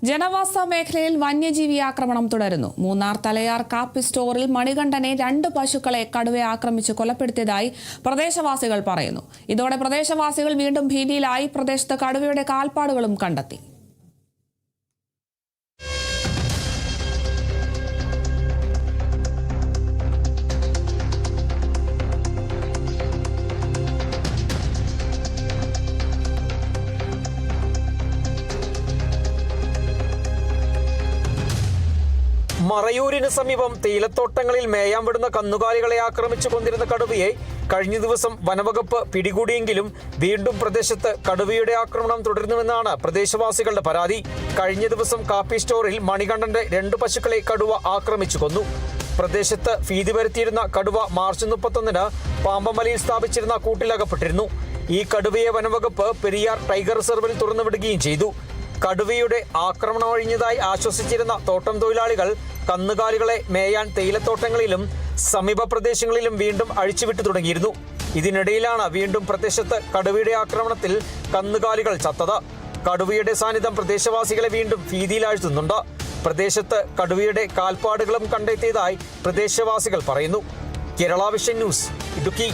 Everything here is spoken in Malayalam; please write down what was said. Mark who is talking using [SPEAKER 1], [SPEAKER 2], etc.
[SPEAKER 1] ജനവാസ മേഖലയിൽ വന്യജീവി ആക്രമണം തുടരുന്നു. മൂന്നാർ തലയാർ കാപ്പി സ്റ്റോറിൽ മണികണ്ഠനെ 2 പശുക്കളെ കടുവ ആക്രമിച്ച് കൊലപ്പെടുത്തിയതായി പ്രദേശവാസികൾ പറയുന്നു. ഇതോടെ പ്രദേശവാസികൾ വീണ്ടും ഭീതിയിലായി. പ്രദേശത്ത് കടുവയുടെ കാൽപ്പാടുകളും കണ്ടെത്തി.
[SPEAKER 2] മറയൂരിന് സമീപം തേയിലത്തോട്ടങ്ങളിൽ മേയാൻ വിടുന്ന കന്നുകാലികളെ ആക്രമിച്ചു കൊണ്ടിരുന്ന കടുവയെ കഴിഞ്ഞ ദിവസം വനവകുപ്പ് പിടികൂടിയെങ്കിലും വീണ്ടും പ്രദേശത്ത് കടുവയുടെ ആക്രമണം തുടരുന്നുവെന്നാണ് പ്രദേശവാസികളുടെ പരാതി. കഴിഞ്ഞ ദിവസം കാപ്പി സ്റ്റോറിൽ മണികണ്ഠന്റെ 2 പശുക്കളെ കടുവ ആക്രമിച്ചു കൊന്നു. പ്രദേശത്ത് ഭീതി വരുത്തിയിരുന്ന കടുവ മാർച്ച് 31-ന് പാമ്പമലയിൽ സ്ഥാപിച്ചിരുന്ന കൂട്ടിലകപ്പെട്ടിരുന്നു. ഈ കടുവയെ വനവകുപ്പ് പെരിയാർ ടൈഗർ റിസർവിൽ തുറന്നുവിടുകയും ചെയ്തു. കടുവയുടെ ആക്രമണം ഒഴിഞ്ഞതായി ആശ്വസിച്ചിരുന്ന തോട്ടം തൊഴിലാളികൾ കന്നുകാലികളെ മേയാൻ തേയിലത്തോട്ടങ്ങളിലും സമീപ പ്രദേശങ്ങളിലും വീണ്ടും അഴിച്ചുവിട്ടു തുടങ്ങിയിരുന്നു. ഇതിനിടയിലാണ് വീണ്ടും പ്രദേശത്ത് കടുവയുടെ ആക്രമണത്തിൽ കന്നുകാലികൾ ചത്തത്. കടുവയുടെ സാന്നിധ്യം പ്രദേശവാസികളെ വീണ്ടും ഭീതിയിലാഴ്ത്തുന്നുണ്ട്. പ്രദേശത്ത് കടുവയുടെ കാൽപ്പാടുകളും കണ്ടെത്തിയതായി പ്രദേശവാസികൾ പറയുന്നു. Kerala vision news, Idukki.